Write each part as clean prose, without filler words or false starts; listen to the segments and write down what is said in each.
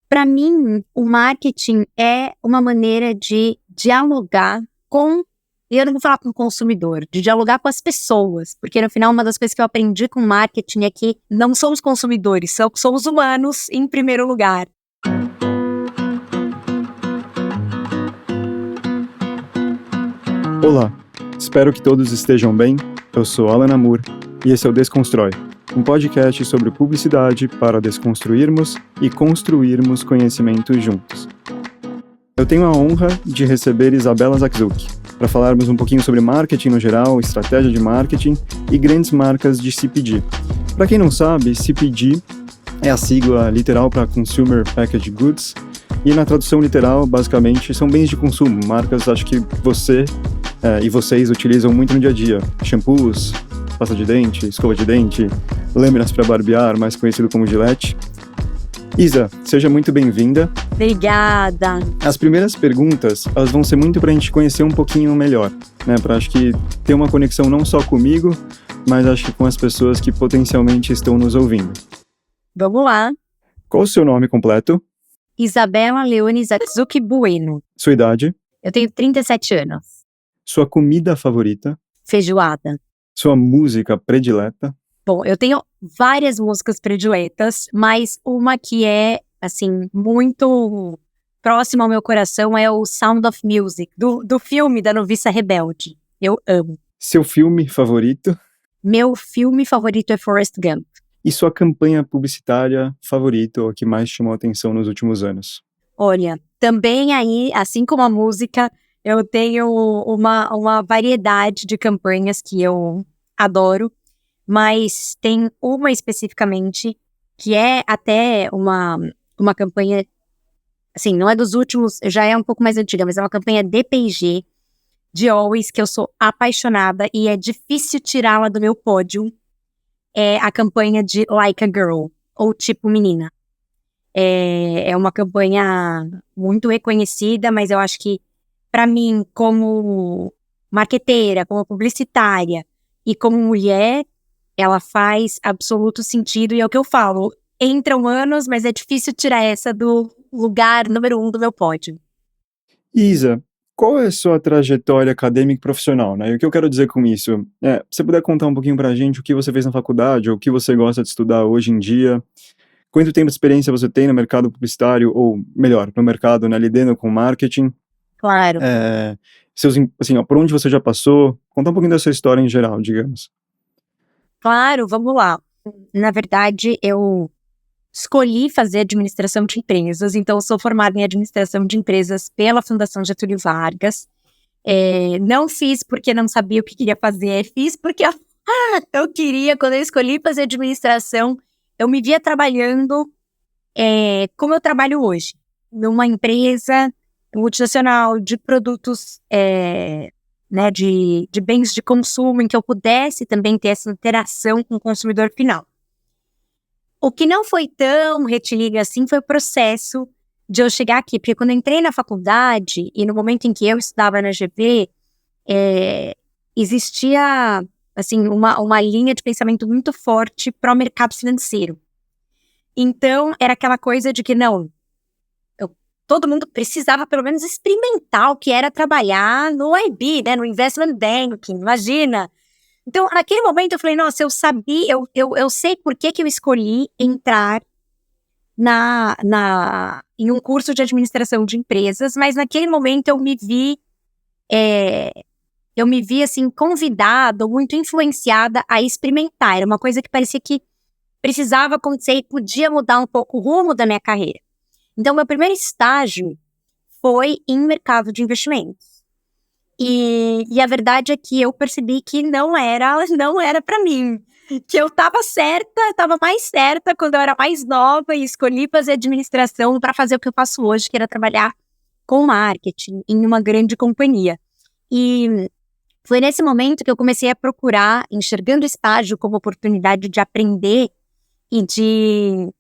Para mim, o marketing é uma maneira de dialogar com, e eu não vou falar com o consumidor, de dialogar com as pessoas, porque no final uma das coisas que eu aprendi com marketing é que não somos consumidores, somos humanos em primeiro lugar. Olá, espero que todos estejam bem. Eu sou Alan Amur e esse é o Desconstrói, um podcast sobre publicidade para desconstruirmos e construirmos conhecimento juntos. Eu tenho a honra de receber Isabela Zakzuk para falarmos um pouquinho sobre marketing no geral, estratégia de marketing e grandes marcas de CPG. Para quem não sabe, CPG é a sigla literal para Consumer Packaged Goods e na tradução literal, basicamente, são bens de consumo, marcas acho que você e vocês utilizam muito no dia a dia. Shampoos, pasta de dente, escova de dente, lâminas para barbear, mais conhecido como Gillette. Isa, seja muito bem-vinda. Obrigada! As primeiras perguntas, elas vão ser muito para a gente conhecer um pouquinho melhor, né? Para acho que ter uma conexão não só comigo, mas acho que com as pessoas que potencialmente estão nos ouvindo. Vamos lá! Qual o seu nome completo? Isabela Leone Zakzuk Bueno. Sua idade? Eu tenho 37 anos. Sua comida favorita? Feijoada. Sua música predileta? Bom, eu tenho várias músicas prediletas, mas uma que é, assim, muito próxima ao meu coração é o Sound of Music, do filme da Noviça Rebelde. Eu amo. Seu filme favorito? Meu filme favorito é Forrest Gump. E sua campanha publicitária favorita, ou a que mais chamou a atenção nos últimos anos? Olha, também aí, assim como a música, eu tenho uma variedade de campanhas que eu adoro, mas tem uma especificamente que é até uma campanha, assim, não é dos últimos, já é um pouco mais antiga, mas é uma campanha de P&G, de Always, que eu sou apaixonada e é difícil tirá-la do meu pódio. É a campanha de Like a Girl, ou Tipo Menina. É uma campanha muito reconhecida, mas eu acho que, para mim, como marqueteira, como publicitária e como mulher, ela faz absoluto sentido, e é o que eu falo, entram anos, mas é difícil tirar essa do lugar número 1 do meu pódio. Isa, qual é a sua trajetória acadêmica e profissional, né? E o que eu quero dizer com isso? Se você puder contar um pouquinho pra gente o que você fez na faculdade, ou o que você gosta de estudar hoje em dia, quanto tempo de experiência você tem no mercado publicitário, ou melhor, no mercado, né, lidando com marketing? Claro. Assim, por onde você já passou? Contar um pouquinho da sua história em geral, digamos. Claro, vamos lá. Na verdade, eu escolhi fazer administração de empresas, então eu sou formada em administração de empresas pela Fundação Getúlio Vargas. Não fiz porque não sabia o que queria fazer, fiz porque eu queria, quando eu escolhi fazer administração, eu me via trabalhando como eu trabalho hoje, numa empresa multinacional de produtos, né, de bens de consumo, em que eu pudesse também ter essa interação com o consumidor final. O que não foi tão retilíneo assim foi o processo de eu chegar aqui, porque quando eu entrei na faculdade e no momento em que eu estudava na GV, existia assim, uma linha de pensamento muito forte para o mercado financeiro. Então, era aquela coisa de que não, todo mundo precisava pelo menos experimentar o que era trabalhar no IB, né, no Investment Banking, imagina. Então, naquele momento eu falei, nossa, eu sabia, eu sei por que eu escolhi entrar em um curso de administração de empresas, mas naquele momento eu me vi assim, convidada, muito influenciada a experimentar. Era uma coisa que parecia que precisava acontecer e podia mudar um pouco o rumo da minha carreira. Então, meu primeiro estágio foi em mercado de investimentos. E a verdade é que eu percebi que não era para mim. Que eu estava mais certa quando eu era mais nova e escolhi fazer administração para fazer o que eu faço hoje, que era trabalhar com marketing em uma grande companhia. E foi nesse momento que eu comecei a procurar, enxergando o estágio como oportunidade de aprender e de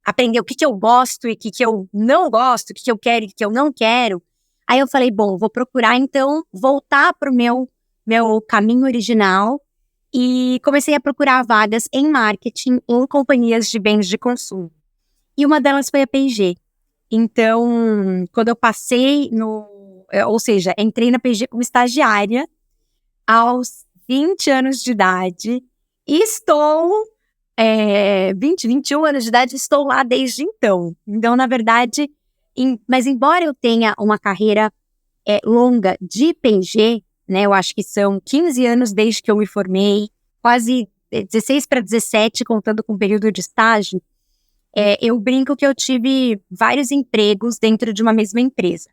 aprender o que eu gosto e o que eu não gosto, o que eu quero e o que eu não quero. Aí eu falei, bom, vou procurar então voltar para o meu caminho original e comecei a procurar vagas em marketing em companhias de bens de consumo. E uma delas foi a P&G. Então, quando eu passei ou seja, entrei na P&G como estagiária aos 20 anos de idade e estou, 21 anos de idade, estou lá desde então. Então, na verdade, mas embora eu tenha uma carreira longa de P&G, né, eu acho que são 15 anos desde que eu me formei, quase 16 para 17, contando com o período de estágio, eu brinco que eu tive vários empregos dentro de uma mesma empresa,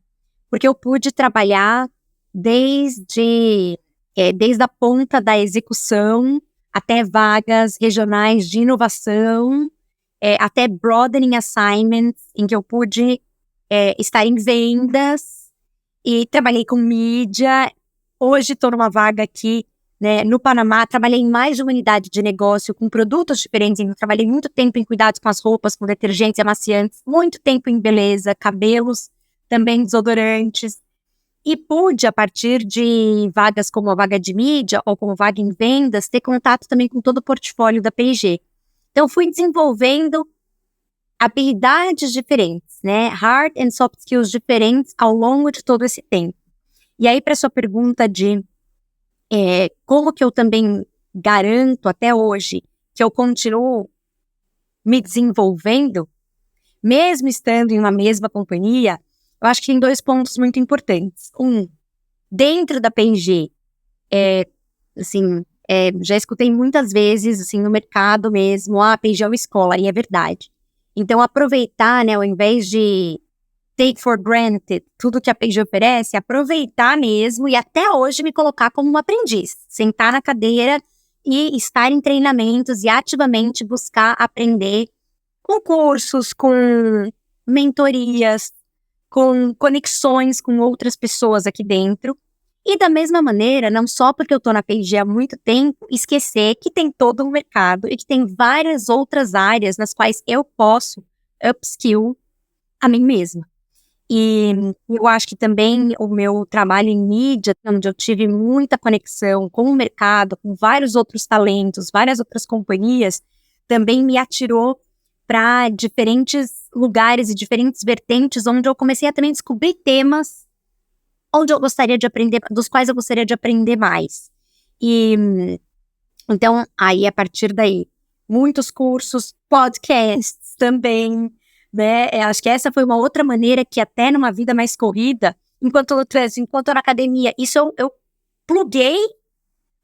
porque eu pude trabalhar desde a ponta da execução até vagas regionais de inovação, até broadening assignments, em que eu pude estar em vendas e trabalhei com mídia. Hoje estou numa vaga aqui, né, no Panamá, trabalhei em mais de uma unidade de negócio com produtos diferentes. Então, trabalhei muito tempo em cuidados com as roupas, com detergentes e amaciantes, muito tempo em beleza, cabelos, também desodorantes. E pude, a partir de vagas como a vaga de mídia ou como vaga em vendas, ter contato também com todo o portfólio da P&G. Então, fui desenvolvendo habilidades diferentes, né? Hard and soft skills diferentes ao longo de todo esse tempo. E aí, para sua pergunta de como que eu também garanto até hoje que eu continuo me desenvolvendo, mesmo estando em uma mesma companhia, eu acho que tem 2 pontos muito importantes. Dentro da P&G, assim, já escutei muitas vezes, assim, no mercado mesmo, a P&G é uma escola, e é verdade. Então, aproveitar, né, ao invés de take for granted tudo que a P&G oferece, aproveitar mesmo e até hoje me colocar como uma aprendiz, sentar na cadeira e estar em treinamentos e ativamente buscar aprender com cursos, com mentorias, com conexões com outras pessoas aqui dentro. E da mesma maneira, não só porque eu estou na P&G há muito tempo, esquecer que tem todo um mercado e que tem várias outras áreas nas quais eu posso upskill a mim mesma. E eu acho que também o meu trabalho em mídia, onde eu tive muita conexão com o mercado, com vários outros talentos, várias outras companhias, também me atirou para diferentes lugares e diferentes vertentes, onde eu comecei a também descobrir temas onde eu gostaria de aprender, dos quais eu gostaria de aprender mais. E então, aí, a partir daí, muitos cursos, podcasts também, né? Acho que essa foi uma outra maneira que até numa vida mais corrida, enquanto eu na academia, isso eu pluguei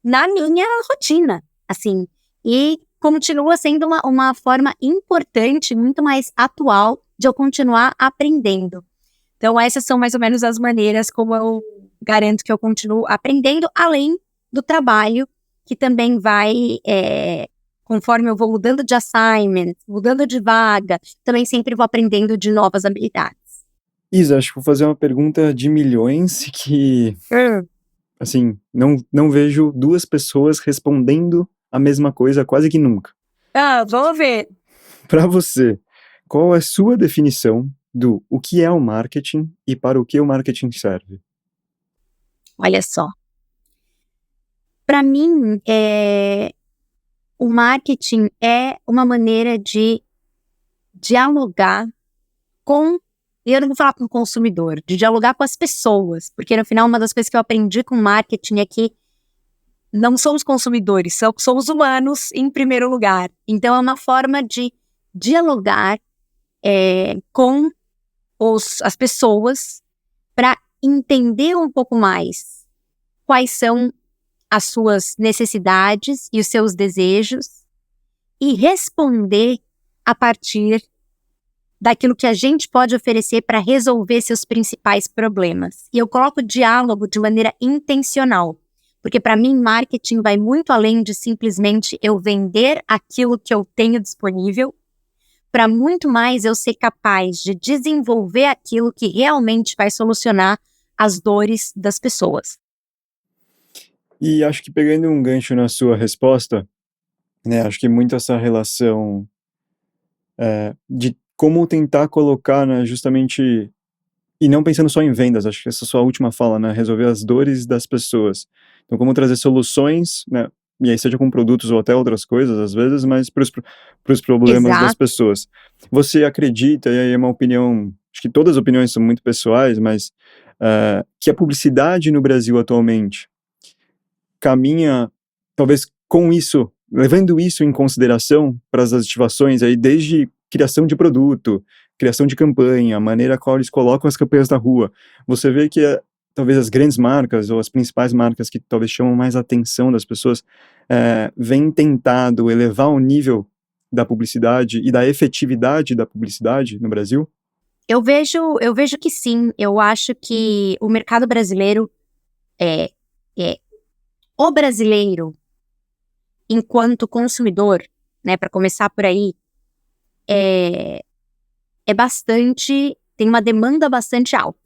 na minha rotina, assim, e continua sendo uma forma importante, muito mais atual, de eu continuar aprendendo. Então, essas são mais ou menos as maneiras como eu garanto que eu continuo aprendendo, além do trabalho, que também vai, conforme eu vou mudando de assignment, mudando de vaga, também sempre vou aprendendo de novas habilidades. Isa, acho que vou fazer uma pergunta de milhões que, assim, não vejo 2 pessoas respondendo a mesma coisa quase que nunca. Vamos ver. Para você, qual é a sua definição do o que é o marketing e para o que o marketing serve? Olha só. Para mim, o marketing é uma maneira de dialogar com, e eu não vou falar com o consumidor, de dialogar com as pessoas, porque no final uma das coisas que eu aprendi com marketing é que não somos consumidores, somos humanos em primeiro lugar. Então é uma forma de dialogar com as pessoas para entender um pouco mais quais são as suas necessidades e os seus desejos e responder a partir daquilo que a gente pode oferecer para resolver seus principais problemas. E eu coloco o diálogo de maneira intencional, porque para mim marketing vai muito além de simplesmente eu vender aquilo que eu tenho disponível, para muito mais eu ser capaz de desenvolver aquilo que realmente vai solucionar as dores das pessoas. E acho que pegando um gancho na sua resposta, né, acho que muito essa relação de como tentar colocar, né, justamente, e não pensando só em vendas, acho que essa sua última fala, né, resolver as dores das pessoas. Então, como trazer soluções, né, e aí seja com produtos ou até outras coisas, às vezes, mas para os problemas das Exato. pessoas. Você acredita, e aí é uma opinião acho que todas as opiniões são muito pessoais, mas que a publicidade no Brasil atualmente caminha, talvez com isso, levando isso em consideração para as ativações aí, desde criação de produto, criação de campanha, a maneira qual eles colocam as campanhas na rua. Você vê que talvez as grandes marcas ou as principais marcas que talvez chamam mais a atenção das pessoas vêm tentado elevar o nível da publicidade e da efetividade da publicidade no Brasil? Eu vejo que sim. Eu acho que o mercado brasileiro é o brasileiro, enquanto consumidor, né, para começar por aí, tem uma demanda bastante alta,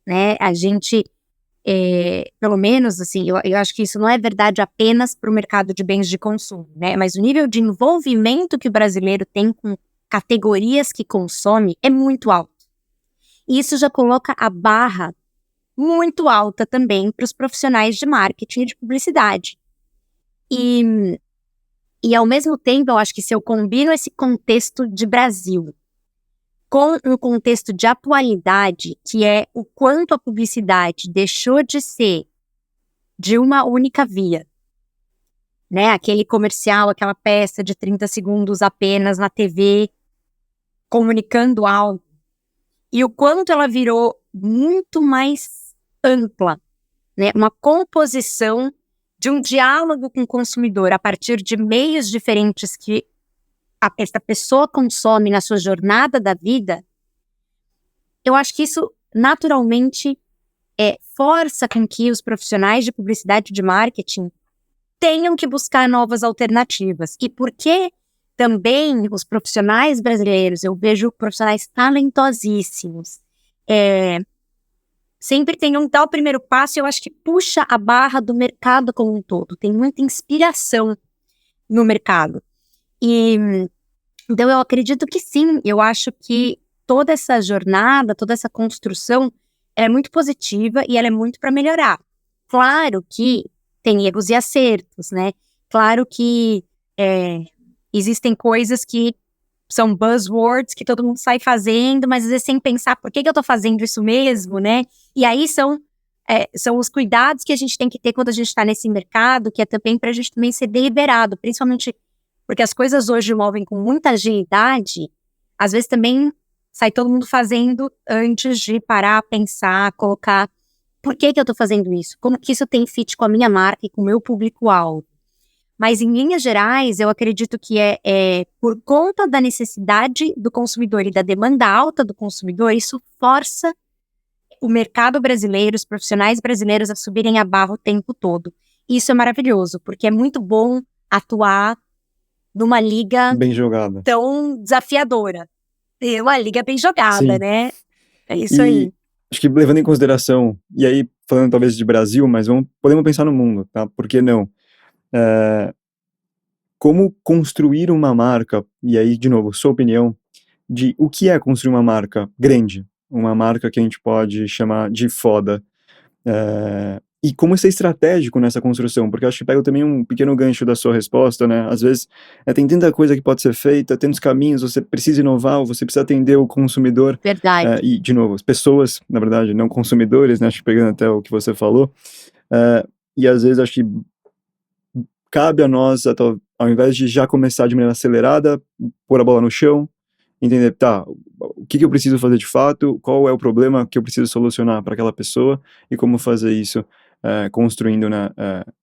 né? A gente, pelo menos, assim, eu acho que isso não é verdade apenas para o mercado de bens de consumo, né? Mas o nível de envolvimento que o brasileiro tem com categorias que consome é muito alto. E isso já coloca a barra muito alta também para os profissionais de marketing e de publicidade. E ao mesmo tempo, eu acho que se eu combino esse contexto de Brasil com um contexto de atualidade, que é o quanto a publicidade deixou de ser de uma única via, né? Aquele comercial, aquela peça de 30 segundos apenas na TV, comunicando algo, e o quanto ela virou muito mais ampla, né? Uma composição de um diálogo com o consumidor a partir de meios diferentes que essa pessoa consome na sua jornada da vida. Eu acho que isso naturalmente força com que os profissionais de publicidade e de marketing tenham que buscar novas alternativas. E porque também os profissionais brasileiros, eu vejo profissionais talentosíssimos, sempre tem um tal primeiro passo, eu acho que puxa a barra do mercado como um todo. Tem muita inspiração no mercado. Então eu acredito que sim, eu acho que toda essa jornada, toda essa construção é muito positiva e ela é muito para melhorar. Claro que tem erros e acertos, né? Claro que existem coisas que são buzzwords que todo mundo sai fazendo, mas às vezes sem pensar por que eu tô fazendo isso mesmo, né? E aí são os cuidados que a gente tem que ter quando a gente está nesse mercado, que é também para a gente também ser deliberado, principalmente porque as coisas hoje movem com muita agilidade, às vezes também sai todo mundo fazendo antes de parar, pensar, colocar por que eu tô fazendo isso, como que isso tem fit com a minha marca e com o meu público-alvo. Mas, em linhas gerais, eu acredito que por conta da necessidade do consumidor e da demanda alta do consumidor, isso força o mercado brasileiro, os profissionais brasileiros a subirem a barra o tempo todo. Isso é maravilhoso, porque é muito bom atuar numa liga Bem jogada. tão desafiadora. É uma liga bem jogada, Sim. né? É isso aí. Acho que levando em consideração, e aí falando talvez de Brasil, mas podemos pensar no mundo, tá? Por que não? Como construir uma marca, e aí, de novo, sua opinião, de o que é construir uma marca grande, uma marca que a gente pode chamar de foda, e como ser estratégico nessa construção, porque eu acho que pega também um pequeno gancho da sua resposta, né? Às vezes tem tanta coisa que pode ser feita, tantos caminhos, você precisa inovar, ou você precisa atender o consumidor. Verdade. E, de novo, as pessoas, na verdade, não consumidores, né? Acho que pegando até o que você falou. E às vezes acho que cabe a nós, ao invés de já começar de maneira acelerada, pôr a bola no chão, entender, tá, o que eu preciso fazer de fato, qual é o problema que eu preciso solucionar para aquela pessoa e como fazer isso construindo, né,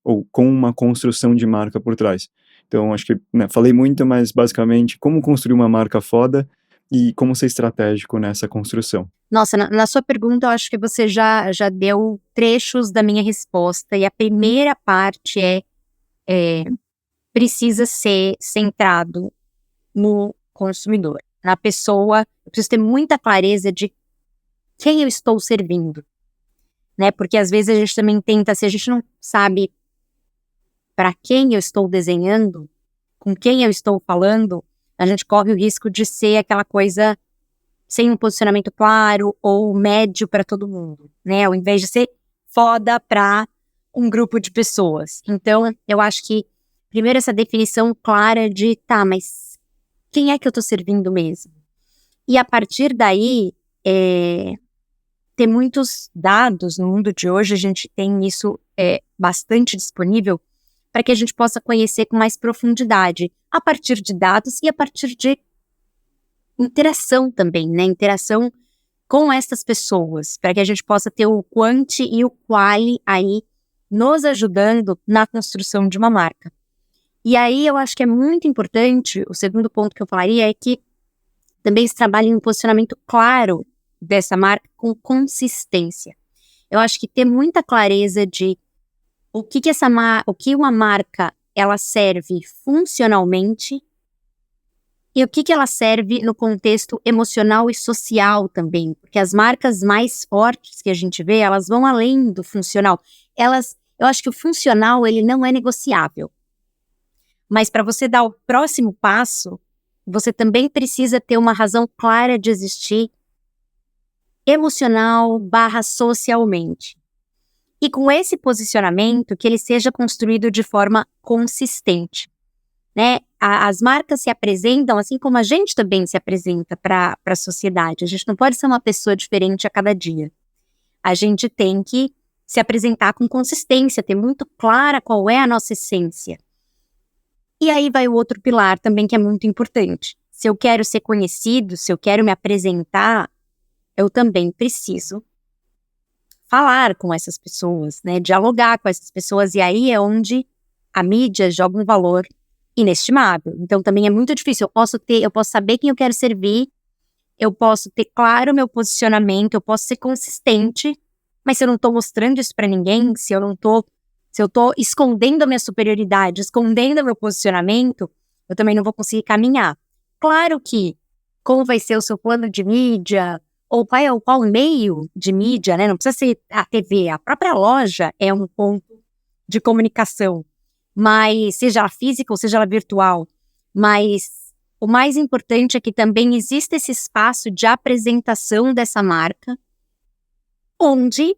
ou com uma construção de marca por trás. Então, acho que falei muito, mas basicamente como construir uma marca foda e como ser estratégico nessa construção. Nossa, na sua pergunta, eu acho que você já deu trechos da minha resposta. E a primeira parte precisa ser centrado no consumidor, na pessoa. Eu preciso ter muita clareza de quem eu estou servindo, né? Porque às vezes a gente também tenta, se a gente não sabe para quem eu estou desenhando, com quem eu estou falando, a gente corre o risco de ser aquela coisa sem um posicionamento claro ou médio para todo mundo, né? Ao invés de ser foda para um grupo de pessoas. Então, eu acho que, primeiro, essa definição clara de, tá, mas quem é que eu tô servindo mesmo? E a partir daí, ter muitos dados no mundo de hoje, a gente tem isso bastante disponível para que a gente possa conhecer com mais profundidade, a partir de dados e a partir de interação também, né? Interação com essas pessoas, para que a gente possa ter o quanti e o quali aí nos ajudando na construção de uma marca. E aí eu acho que é muito importante, o segundo ponto que eu falaria é que também se trabalha em um posicionamento claro dessa marca com consistência. Eu acho que ter muita clareza de o que uma marca ela serve funcionalmente e o que ela serve no contexto emocional e social também, porque as marcas mais fortes que a gente vê, elas vão além do funcional. Eu acho que o funcional, ele não é negociável. Mas para você dar o próximo passo, você também precisa ter uma razão clara de existir emocional/socialmente. E com esse posicionamento, que ele seja construído de forma consistente, né? As marcas se apresentam assim como a gente também se apresenta para a sociedade. A gente não pode ser uma pessoa diferente a cada dia. A gente tem que se apresentar com consistência, ter muito clara qual é a nossa essência. E aí vai o outro pilar também que é muito importante. Se eu quero ser conhecido, se eu quero me apresentar, eu também preciso falar com essas pessoas, né? Dialogar com essas pessoas. E aí é onde a mídia joga um valor inestimável. Então também é muito difícil. Eu posso saber quem eu quero servir, eu posso ter claro o meu posicionamento, eu posso ser consistente, mas se eu não estou mostrando isso para ninguém, se eu estou escondendo a minha superioridade, escondendo o meu posicionamento, eu também não vou conseguir caminhar. Claro que, como vai ser o seu plano de mídia, ou qual meio de mídia, né? Não precisa ser a TV, a própria loja é um ponto de comunicação, mas seja ela física ou seja ela virtual. Mas o mais importante é que também existe esse espaço de apresentação dessa marca, onde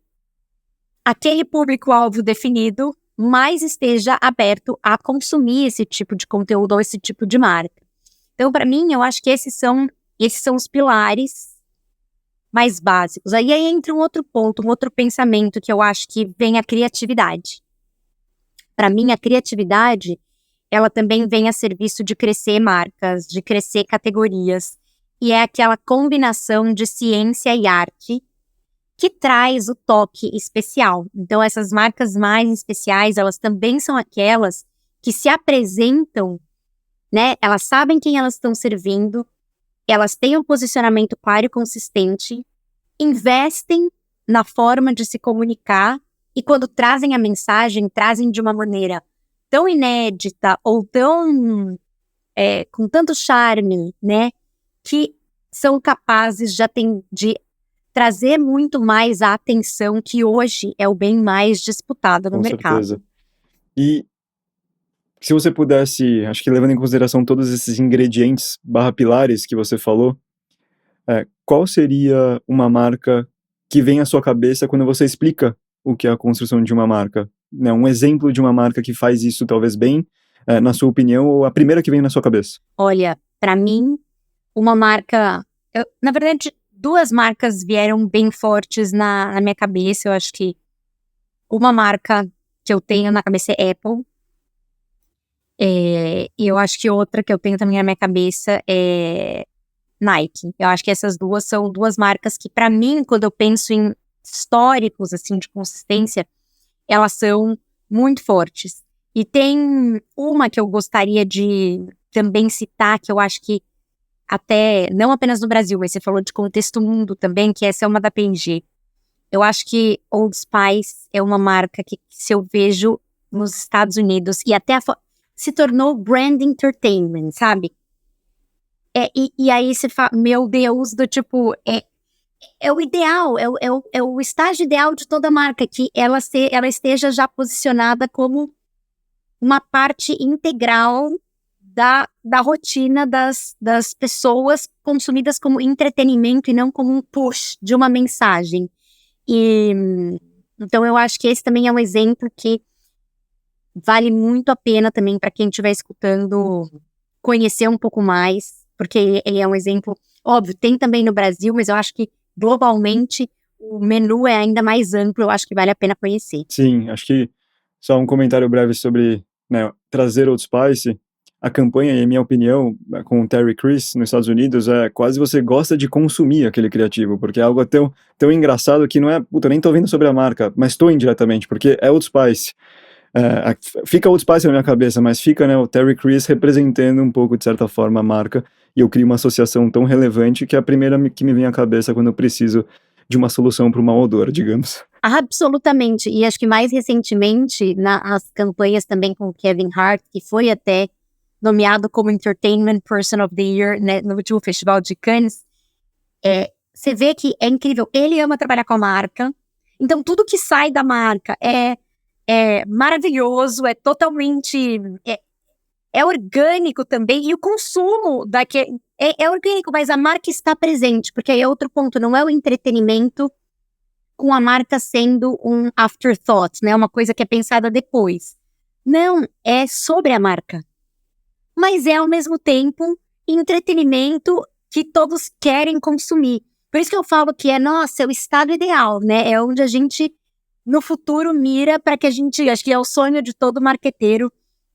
aquele público-alvo definido mais esteja aberto a consumir esse tipo de conteúdo ou esse tipo de marca. Então, para mim, eu acho que esses são os pilares mais básicos. Aí entra um outro ponto, um outro pensamento que eu acho que vem a criatividade. Para mim, a criatividade, ela também vem a serviço de crescer marcas, de crescer categorias. E é aquela combinação de ciência e arte que traz o toque especial. Então, essas marcas mais especiais, elas também são aquelas que se apresentam, né? Elas sabem quem elas estão servindo, elas têm um posicionamento claro e consistente, investem na forma de se comunicar e quando trazem a mensagem, trazem de uma maneira tão inédita ou tão com tanto charme, né? Que são capazes de trazer muito mais a atenção que hoje é o bem mais disputado no mercado. Com certeza. E se você pudesse, acho que levando em consideração todos esses ingredientes /pilares que você falou, qual seria uma marca que vem à sua cabeça quando você explica o que é a construção de uma marca? Né, um exemplo de uma marca que faz isso talvez bem, na sua opinião, ou a primeira que vem na sua cabeça? Olha, para mim, uma marca... na verdade, duas marcas vieram bem fortes na minha cabeça. Eu acho que uma marca que eu tenho na cabeça é Apple. E eu acho que outra que eu tenho também na minha cabeça é Nike. Eu acho que essas duas são duas marcas que, para mim, quando eu penso em históricos, assim, de consistência, elas são muito fortes. E tem uma que eu gostaria de também citar, que eu acho que até, não apenas no Brasil, mas você falou de contexto mundo também, que essa é uma da P&G. Eu acho que Old Spice é uma marca que se eu vejo nos Estados Unidos, e até se tornou brand entertainment, sabe? E aí você fala, meu Deus, do tipo, é o ideal, é o estágio ideal de toda marca, que ela esteja já posicionada como uma parte integral da rotina das pessoas, consumidas como entretenimento e não como um push de uma mensagem. Então eu acho que esse também é um exemplo que vale muito a pena também para quem estiver escutando conhecer um pouco mais, porque ele é um exemplo, óbvio, tem também no Brasil, mas eu acho que globalmente o menu é ainda mais amplo, eu acho que vale a pena conhecer. Sim, acho que só um comentário breve sobre, né, trazer Old Spice. A campanha, em minha opinião, com o Terry Crews nos Estados Unidos, é quase você gosta de consumir aquele criativo, porque é algo tão engraçado que não é, puta, eu nem tô vendo sobre a marca, mas estou indiretamente, porque é Old Spice. Fica Old Spice na minha cabeça, mas fica, né, o Terry Crews representando um pouco, de certa forma, a marca, e eu crio uma associação tão relevante que é a primeira que me vem à cabeça quando eu preciso de uma solução para uma odor, digamos. Absolutamente, e acho que mais recentemente, nas campanhas também com o Kevin Hart, que foi até nomeado como Entertainment Person of the Year, né, no último Festival de Cannes, você vê que é incrível, ele ama trabalhar com a marca, então tudo que sai da marca é maravilhoso, é totalmente, é orgânico também, e o consumo é orgânico, mas a marca está presente, porque aí é outro ponto, não é o entretenimento com a marca sendo um afterthought, né? Uma coisa que é pensada depois. Não, é sobre a marca. Mas é, ao mesmo tempo, entretenimento que todos querem consumir. Por isso que eu falo que é o estado ideal, né? É onde a gente, no futuro, mira para que a gente... Acho que é o sonho de todo marqueteiro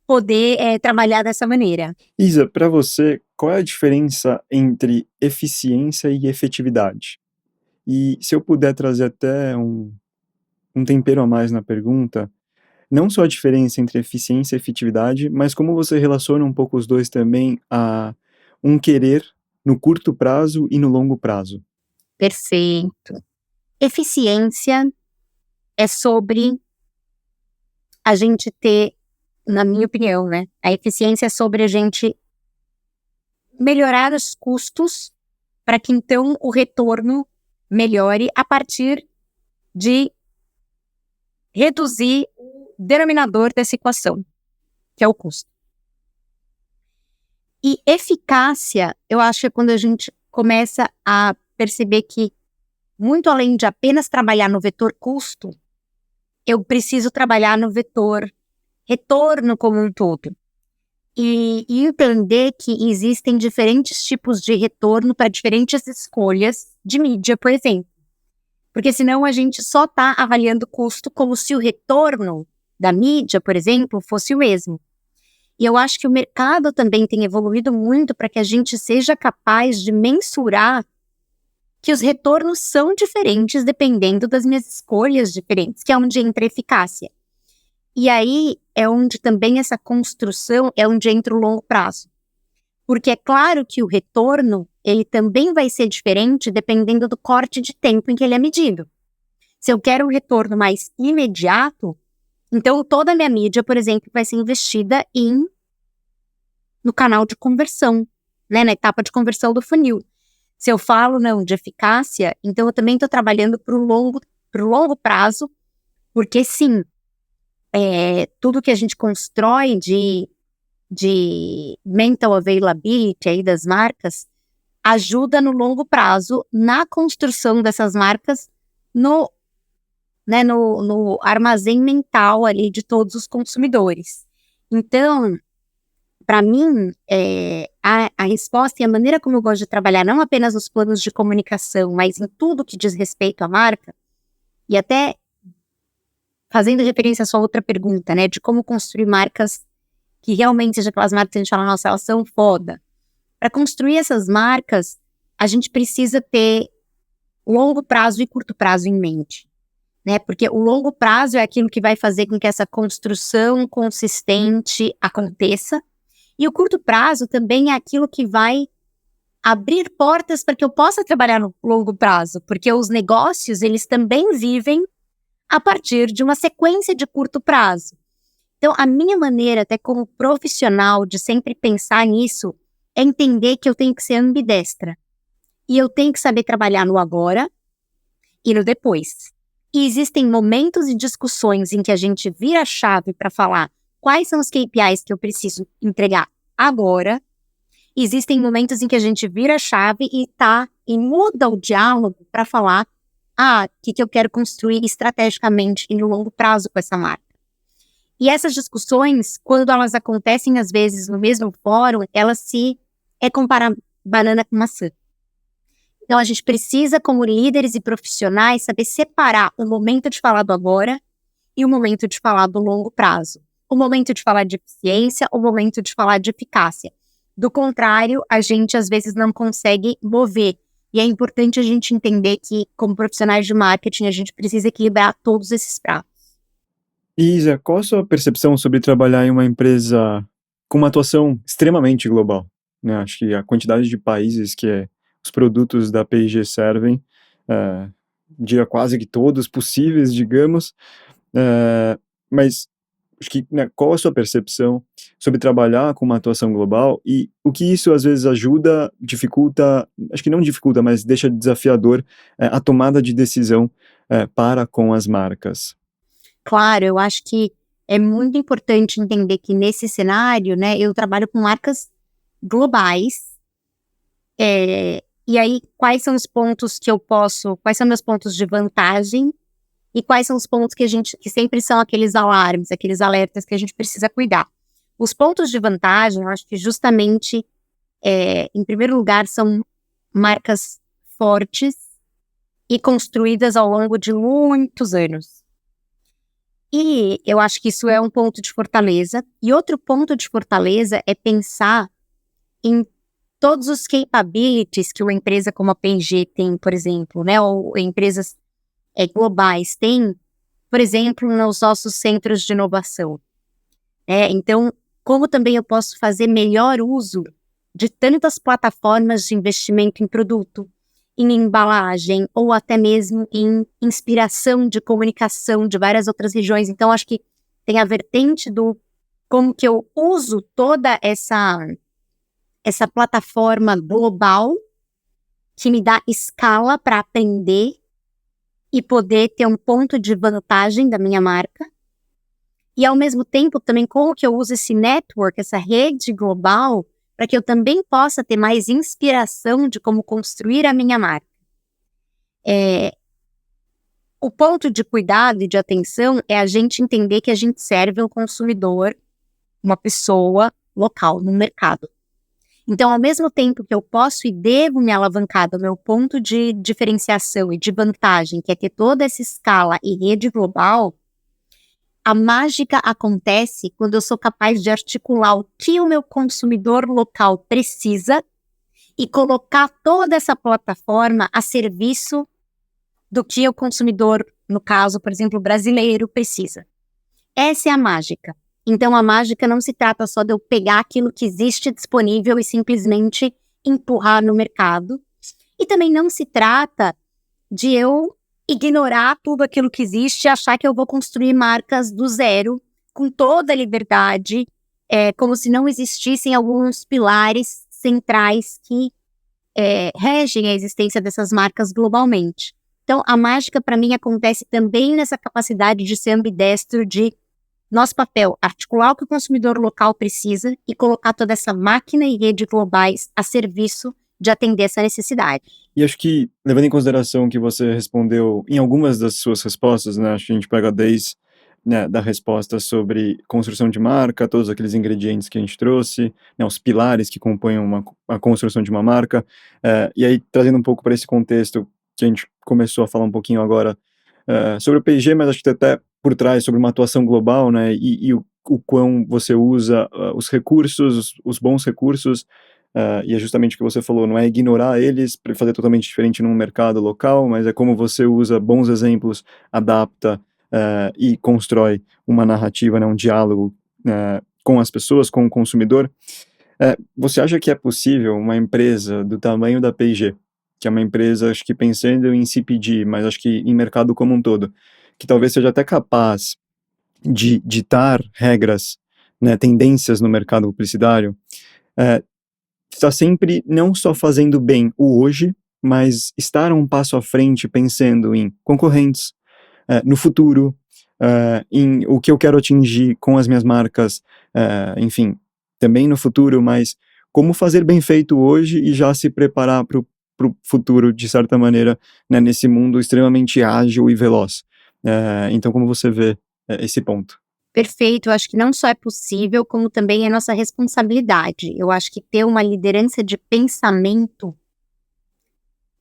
poder trabalhar dessa maneira. Isa, para você, qual é a diferença entre eficiência e efetividade? E se eu puder trazer até um tempero a mais na pergunta, não só a diferença entre eficiência e efetividade, mas como você relaciona um pouco os dois também a um querer no curto prazo e no longo prazo. Perfeito. Eficiência é sobre a gente ter, na minha opinião, né? A eficiência é sobre a gente melhorar os custos para que então o retorno melhore a partir de reduzir o denominador dessa equação, que é o custo. E eficácia, eu acho que é quando a gente começa a perceber que, muito além de apenas trabalhar no vetor custo, eu preciso trabalhar no vetor retorno como um todo. E entender que existem diferentes tipos de retorno para diferentes escolhas de mídia, por exemplo. Porque senão a gente só está avaliando o custo como se o retorno da mídia, por exemplo, fosse o mesmo. E eu acho que o mercado também tem evoluído muito para que a gente seja capaz de mensurar que os retornos são diferentes dependendo das minhas escolhas diferentes, que é onde entra a eficácia. E aí é onde também essa construção é onde entra o longo prazo. Porque é claro que o retorno, ele também vai ser diferente dependendo do corte de tempo em que ele é medido. Se eu quero um retorno mais imediato, então toda a minha mídia, por exemplo, vai ser investida no canal de conversão, né, na etapa de conversão do funil. Se eu falo de eficácia, então eu também estou trabalhando para o longo prazo, porque sim, tudo que a gente constrói de mental availability aí das marcas ajuda no longo prazo na construção dessas marcas no armazém mental ali de todos os consumidores. Então, para mim, a resposta e a maneira como eu gosto de trabalhar, não apenas nos planos de comunicação, mas em tudo que diz respeito à marca, e até fazendo referência à sua outra pergunta, né, de como construir marcas que realmente sejam aquelas marcas que a gente fala, nossa, elas são foda. Para construir essas marcas, a gente precisa ter longo prazo e curto prazo em mente, né? Porque o longo prazo é aquilo que vai fazer com que essa construção consistente aconteça, e o curto prazo também é aquilo que vai abrir portas para que eu possa trabalhar no longo prazo, porque os negócios, eles também vivem a partir de uma sequência de curto prazo. Então, a minha maneira, até como profissional, de sempre pensar nisso, é entender que eu tenho que ser ambidestra. E eu tenho que saber trabalhar no agora e no depois. E existem momentos e discussões em que a gente vira a chave para falar quais são os KPIs que eu preciso entregar agora. Existem momentos em que a gente vira a chave e muda o diálogo para falar o que eu quero construir estrategicamente e no longo prazo com essa marca. E essas discussões, quando elas acontecem às vezes no mesmo fórum, elas é comparar banana com maçã. Então, a gente precisa, como líderes e profissionais, saber separar o momento de falar do agora e o momento de falar do longo prazo. O momento de falar de eficiência, o momento de falar de eficácia. Do contrário, a gente, às vezes, não consegue mover. E é importante a gente entender que, como profissionais de marketing, a gente precisa equilibrar todos esses pratos. Isa, qual a sua percepção sobre trabalhar em uma empresa com uma atuação extremamente global? Né? Acho que a quantidade de países que os produtos da P&G servem, diria quase que todos possíveis, digamos, mas acho que, né, qual a sua percepção sobre trabalhar com uma atuação global e o que isso às vezes ajuda, dificulta, acho que não dificulta, mas deixa desafiador a tomada de decisão para com as marcas? Claro, eu acho que é muito importante entender que nesse cenário, né, eu trabalho com marcas globais, e aí quais são os pontos quais são meus pontos de vantagem e quais são os pontos que sempre são aqueles alarmes, aqueles alertas que a gente precisa cuidar. Os pontos de vantagem, eu acho que justamente, em primeiro lugar, são marcas fortes e construídas ao longo de muitos anos. E eu acho que isso é um ponto de fortaleza. E outro ponto de fortaleza é pensar em todos os capabilities que uma empresa como a P&G tem, por exemplo, né? Ou empresas globais têm, por exemplo, nos nossos centros de inovação. Então, como também eu posso fazer melhor uso de tantas plataformas de investimento em produto, em embalagem, ou até mesmo em inspiração de comunicação de várias outras regiões. Então, acho que tem a vertente do como que eu uso toda essa plataforma global que me dá escala para aprender e poder ter um ponto de vantagem da minha marca. E, ao mesmo tempo, também como que eu uso esse network, essa rede global, para que eu também possa ter mais inspiração de como construir a minha marca. O ponto de cuidado e de atenção é a gente entender que a gente serve um consumidor, uma pessoa local no mercado. Então, ao mesmo tempo que eu posso e devo me alavancar do meu ponto de diferenciação e de vantagem, que é ter toda essa escala e rede global, a mágica acontece quando eu sou capaz de articular o que o meu consumidor local precisa e colocar toda essa plataforma a serviço do que o consumidor, no caso, por exemplo, brasileiro, precisa. Essa é a mágica. Então, a mágica não se trata só de eu pegar aquilo que existe disponível e simplesmente empurrar no mercado. E também não se trata de eu ignorar tudo aquilo que existe e achar que eu vou construir marcas do zero, com toda a liberdade, como se não existissem alguns pilares centrais que regem a existência dessas marcas globalmente. Então, a mágica, para mim, acontece também nessa capacidade de ser ambidestro de nosso papel, articular o que o consumidor local precisa e colocar toda essa máquina e rede globais a serviço de atender essa necessidade. E acho que, levando em consideração que você respondeu em algumas das suas respostas, né, acho que a gente pega desde, né, da resposta sobre construção de marca, todos aqueles ingredientes que a gente trouxe, né, os pilares que compõem a construção de uma marca, e aí trazendo um pouco para esse contexto que a gente começou a falar um pouquinho agora sobre o P&G, mas acho que até por trás sobre uma atuação global, né, e o quão você usa os recursos, os bons recursos, e é justamente o que você falou, não é ignorar eles para fazer totalmente diferente num mercado local, mas é como você usa bons exemplos, adapta e constrói uma narrativa, né, um diálogo com as pessoas, com o consumidor. Você acha que é possível uma empresa do tamanho da P&G, que é uma empresa, acho que pensando em CPG, mas acho que em mercado como um todo, que talvez seja até capaz de ditar regras, né, tendências no mercado publicitário, está sempre não só fazendo bem o hoje, mas estar um passo à frente pensando em concorrentes, no futuro, em o que eu quero atingir com as minhas marcas, enfim, também no futuro, mas como fazer bem feito hoje e já se preparar para o futuro, de certa maneira, né, nesse mundo extremamente ágil e veloz. Então, como você vê esse ponto? Perfeito, eu acho que não só é possível, como também é nossa responsabilidade. Eu acho que ter uma liderança de pensamento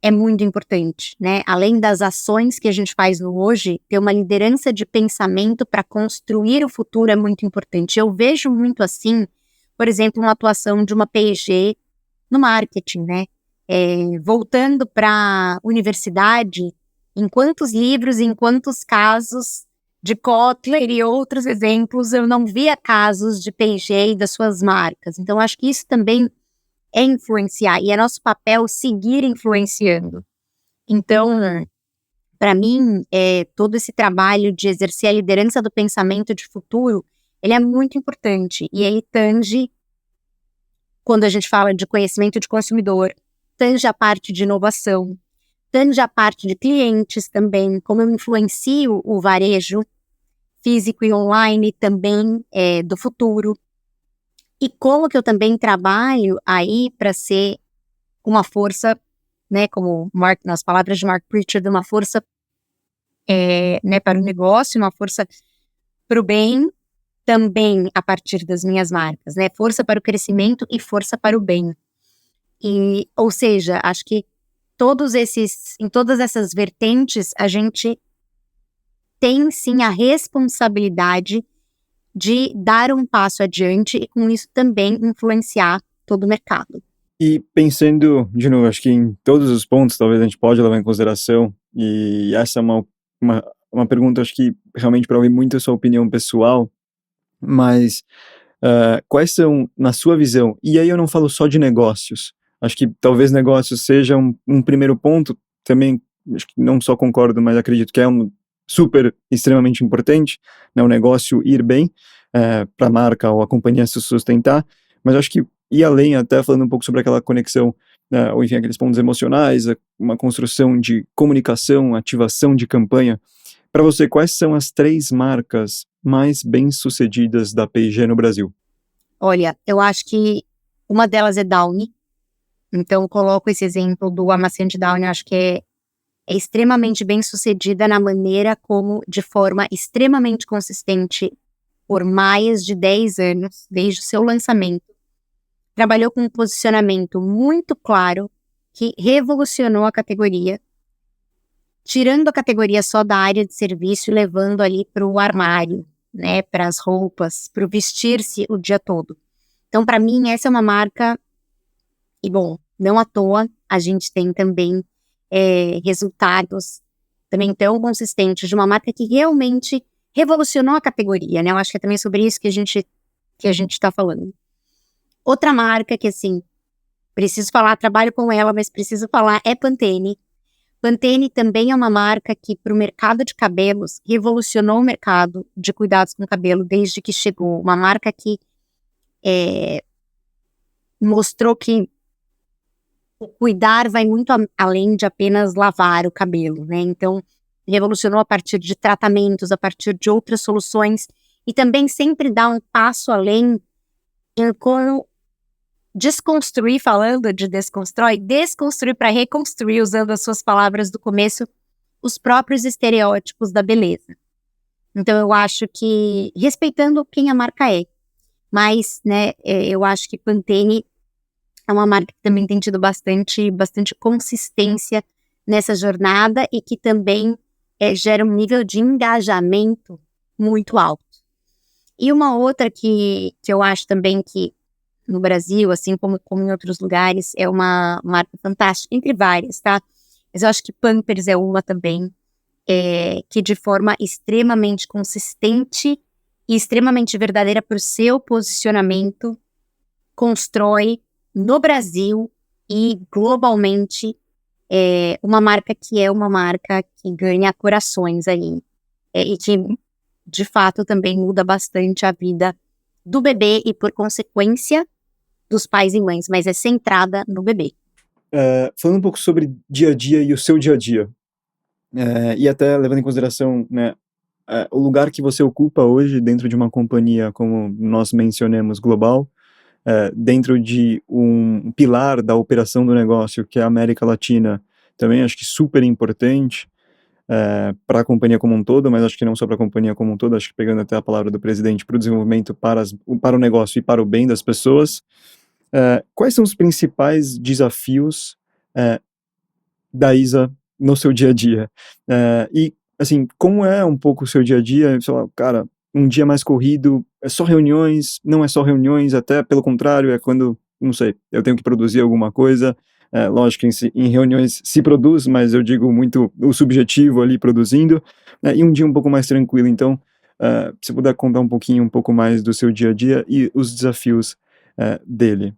é muito importante, né? Além das ações que a gente faz no hoje, ter uma liderança de pensamento para construir o futuro é muito importante. Eu vejo muito assim, por exemplo, uma atuação de uma P&G no marketing, né? Voltando para a universidade, em quantos livros, em quantos casos de Kotler e outros exemplos, eu não via casos de P&G e das suas marcas. Então, acho que isso também é influenciar, e é nosso papel seguir influenciando. Então, para mim, todo esse trabalho de exercer a liderança do pensamento de futuro, ele é muito importante, e ele tange, quando a gente fala de conhecimento de consumidor, tange a parte de inovação, tange a parte de clientes também, como eu influencio o varejo físico e online também do futuro, e como que eu também trabalho aí para ser uma força, né, como nas palavras de Mark Pritchard, uma força né, para o negócio, uma força para o bem, também a partir das minhas marcas, né, força para o crescimento e força para o bem. Ou seja, acho que em todas essas vertentes, a gente tem sim a responsabilidade de dar um passo adiante e com isso também influenciar todo o mercado. E pensando, de novo, acho que em todos os pontos, talvez a gente pode levar em consideração, e essa é uma pergunta, acho que realmente para ouvir muito a sua opinião pessoal, mas quais são, na sua visão, e aí eu não falo só de negócios, acho que talvez negócios seja um primeiro ponto, também, acho que não só concordo, mas acredito que é super, extremamente importante, né, o negócio ir bem, para a marca ou a companhia se sustentar, mas acho que ir além, até falando um pouco sobre aquela conexão, ou enfim, aqueles pontos emocionais, uma construção de comunicação, ativação de campanha. Para você, quais são as 3 marcas mais bem-sucedidas da P&G no Brasil? Olha, eu acho que uma delas é Downy, então eu coloco esse exemplo do amaciante Downy, eu acho que é extremamente bem-sucedida na maneira como, de forma extremamente consistente, por mais de 10 anos, desde o seu lançamento, trabalhou com um posicionamento muito claro que revolucionou a categoria, tirando a categoria só da área de serviço e levando ali para o armário, né, para as roupas, para o vestir-se o dia todo. Então, para mim, essa é uma marca, e bom, não à toa, a gente tem também resultados também tão consistentes de uma marca que realmente revolucionou a categoria, né? Eu acho que é também sobre isso que a gente está falando. Outra marca que, assim, preciso falar, trabalho com ela, mas preciso falar, é Pantene. Pantene também é uma marca que, para o mercado de cabelos, revolucionou o mercado de cuidados com cabelo desde que chegou. Uma marca que mostrou que o cuidar vai muito além de apenas lavar o cabelo, né? Então, revolucionou a partir de tratamentos, a partir de outras soluções, e também sempre dá um passo além em como desconstruir, falando de desconstruir para reconstruir, usando as suas palavras do começo, os próprios estereótipos da beleza. Então, eu acho que, respeitando quem a marca é, mas, né, eu acho que Pantene é uma marca que também tem tido bastante consistência nessa jornada e que também gera um nível de engajamento muito alto. E uma outra que eu acho também que no Brasil, assim como em outros lugares, é uma marca fantástica, entre várias, tá? Mas eu acho que Pampers é uma também, que de forma extremamente consistente e extremamente verdadeira para o seu posicionamento, constrói no Brasil e globalmente uma marca que é uma marca que ganha corações aí, e que de fato também muda bastante a vida do bebê e por consequência dos pais e mães, mas é centrada no bebê. Falando um pouco sobre dia a dia e o seu dia a dia, e até levando em consideração, né, o lugar que você ocupa hoje dentro de uma companhia, como nós mencionamos, global, dentro de um pilar da operação do negócio, que é a América Latina, também acho que super importante para a companhia como um todo, mas acho que não só para a companhia como um todo, acho que pegando até a palavra do presidente, para o desenvolvimento, para o negócio e para o bem das pessoas. Quais são os principais desafios da Isa no seu dia a dia. E, assim, como é um pouco o seu dia a dia? Sei lá, cara, um dia mais corrido, é só reuniões, não é só reuniões, até pelo contrário, é quando, não sei, eu tenho que produzir alguma coisa. Lógico que em reuniões se produz, mas eu digo muito o subjetivo ali produzindo, e um dia um pouco mais tranquilo. Então, se puder contar um pouco mais do seu dia a dia e os desafios dele.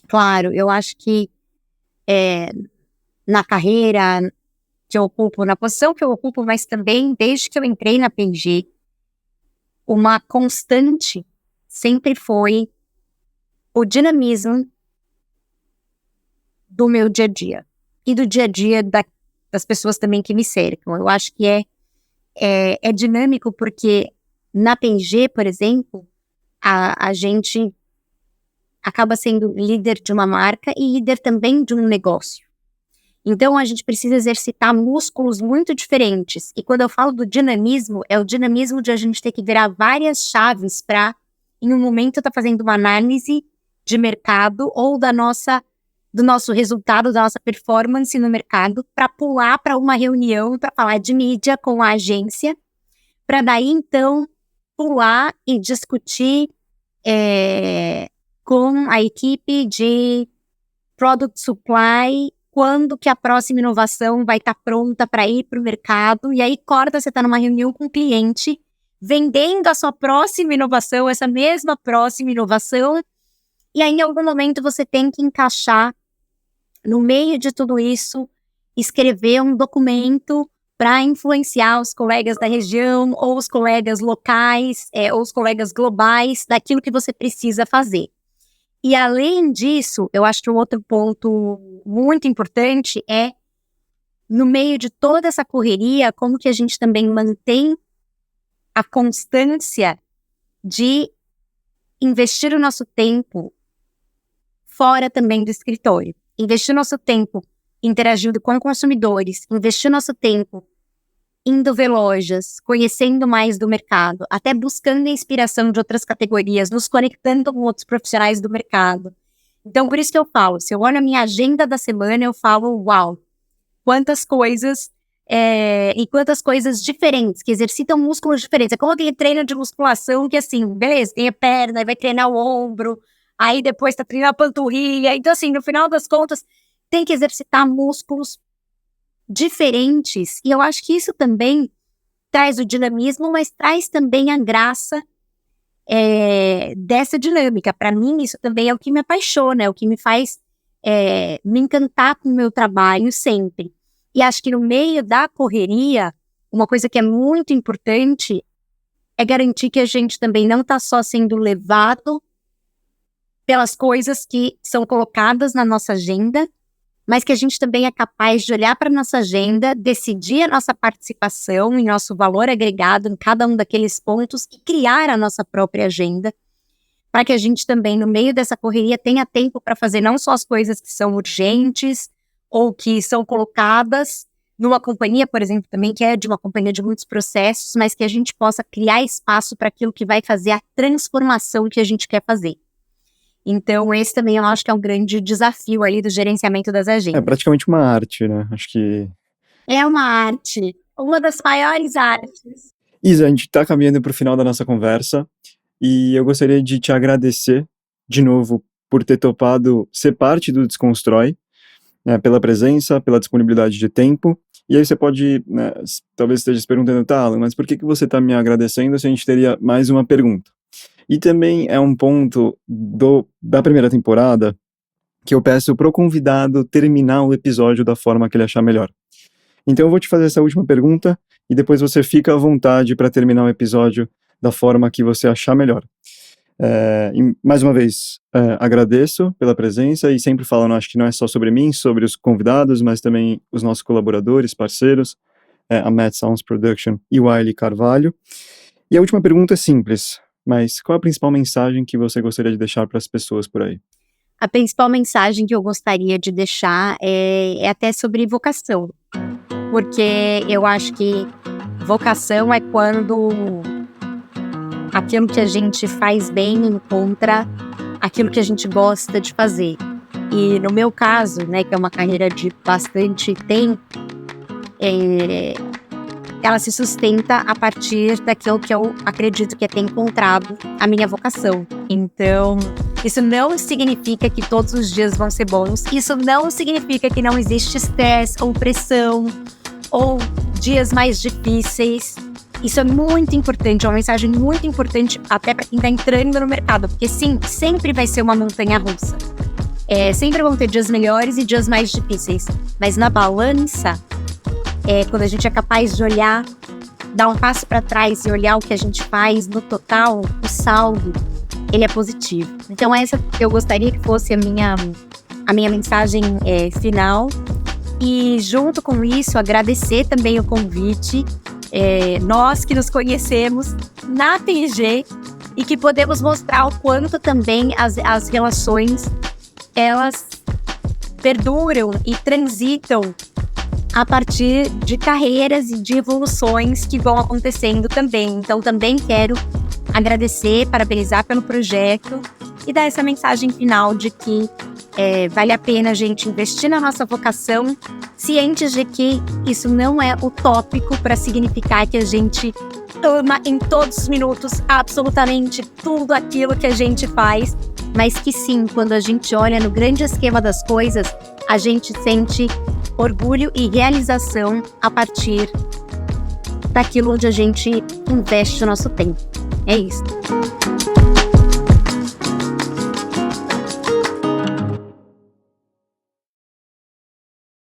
Claro, eu acho que na carreira que eu ocupo, na posição que eu ocupo, mas também desde que eu entrei na P&G, uma constante sempre foi o dinamismo do meu dia a dia e do dia a dia das pessoas também que me cercam. Eu acho que é dinâmico porque na P&G, por exemplo, a gente acaba sendo líder de uma marca e líder também de um negócio. Então, a gente precisa exercitar músculos muito diferentes. E quando eu falo do dinamismo, é o dinamismo de a gente ter que virar várias chaves para, em um momento, estar fazendo uma análise de mercado ou do nosso resultado, da nossa performance no mercado, para pular para uma reunião, para falar de mídia com a agência, para daí, então, pular e discutir com a equipe de Product Supply quando que a próxima inovação vai estar pronta para ir para o mercado, e aí corta, você está numa reunião com o cliente, vendendo a sua próxima inovação, essa mesma próxima inovação, e aí em algum momento você tem que encaixar, no meio de tudo isso, escrever um documento para influenciar os colegas da região, ou os colegas locais, ou os colegas globais, daquilo que você precisa fazer. E além disso, eu acho que um outro ponto muito importante é, no meio de toda essa correria, como que a gente também mantém a constância de investir o nosso tempo fora também do escritório. Investir o nosso tempo interagindo com consumidores, investir o nosso tempo indo ver lojas, conhecendo mais do mercado, até buscando a inspiração de outras categorias, nos conectando com outros profissionais do mercado. Então, por isso que eu falo, se eu olho a minha agenda da semana, eu falo, uau, quantas coisas e quantas coisas diferentes, que exercitam músculos diferentes. É como aquele treino de musculação que, assim, beleza, tem a perna, aí vai treinar o ombro, aí depois tá treinando a panturrilha. Então, assim, no final das contas, tem que exercitar músculos diferentes, e eu acho que isso também traz o dinamismo, mas traz também a graça dessa dinâmica. Para mim, isso também é o que me apaixona, é o que me faz me encantar com o meu trabalho sempre. E acho que no meio da correria, uma coisa que é muito importante é garantir que a gente também não está só sendo levado pelas coisas que são colocadas na nossa agenda, mas que a gente também é capaz de olhar para a nossa agenda, decidir a nossa participação e nosso valor agregado em cada um daqueles pontos e criar a nossa própria agenda, para que a gente também, no meio dessa correria, tenha tempo para fazer não só as coisas que são urgentes ou que são colocadas numa companhia, por exemplo, também que é de uma companhia de muitos processos, mas que a gente possa criar espaço para aquilo que vai fazer a transformação que a gente quer fazer. Então, esse também eu acho que é um grande desafio ali do gerenciamento das agendas. É praticamente uma arte, né? Acho que... É uma arte, uma das maiores artes. Isa, a gente está caminhando para o final da nossa conversa e eu gostaria de te agradecer de novo por ter topado ser parte do Desconstrói, né, pela presença, pela disponibilidade de tempo. E aí você pode, né, talvez esteja se perguntando, tá, Alan, mas por que você está me agradecendo se a gente teria mais uma pergunta? E também é um ponto da primeira temporada que eu peço pro convidado terminar o episódio da forma que ele achar melhor. Então eu vou te fazer essa última pergunta e depois você fica à vontade para terminar o episódio da forma que você achar melhor. E mais uma vez, agradeço pela presença e sempre falando, acho que não é só sobre mim, sobre os convidados, mas também os nossos colaboradores, parceiros, a Mad Sounds Production e o Wiley Carvalho. E a última pergunta é simples, mas qual é a principal mensagem que você gostaria de deixar para as pessoas por aí? A principal mensagem que eu gostaria de deixar é até sobre vocação, porque eu acho que vocação é quando aquilo que a gente faz bem encontra aquilo que a gente gosta de fazer. E no meu caso, né, que é uma carreira de bastante tempo, ela se sustenta a partir daquilo que eu acredito que é ter encontrado a minha vocação. Então, isso não significa que todos os dias vão ser bons, isso não significa que não existe estresse ou pressão ou dias mais difíceis. Isso é muito importante, é uma mensagem muito importante até para quem está entrando no mercado, porque sim, sempre vai ser uma montanha-russa. Sempre vão ter dias melhores e dias mais difíceis, mas na balança, quando a gente é capaz de olhar, dar um passo para trás e olhar o que a gente faz no total, o saldo, ele é positivo. Então essa eu gostaria que fosse a minha mensagem final. E junto com isso, agradecer também o convite. Nós que nos conhecemos na P&G e que podemos mostrar o quanto também as relações, elas perduram e transitam a partir de carreiras e de evoluções que vão acontecendo também. Então, também quero agradecer, parabenizar pelo projeto e dar essa mensagem final de que vale a pena a gente investir na nossa vocação, cientes de que isso não é utópico para significar que a gente ama em todos os minutos absolutamente tudo aquilo que a gente faz, mas que sim, quando a gente olha no grande esquema das coisas, a gente sente orgulho e realização a partir daquilo onde a gente investe o nosso tempo. É isso.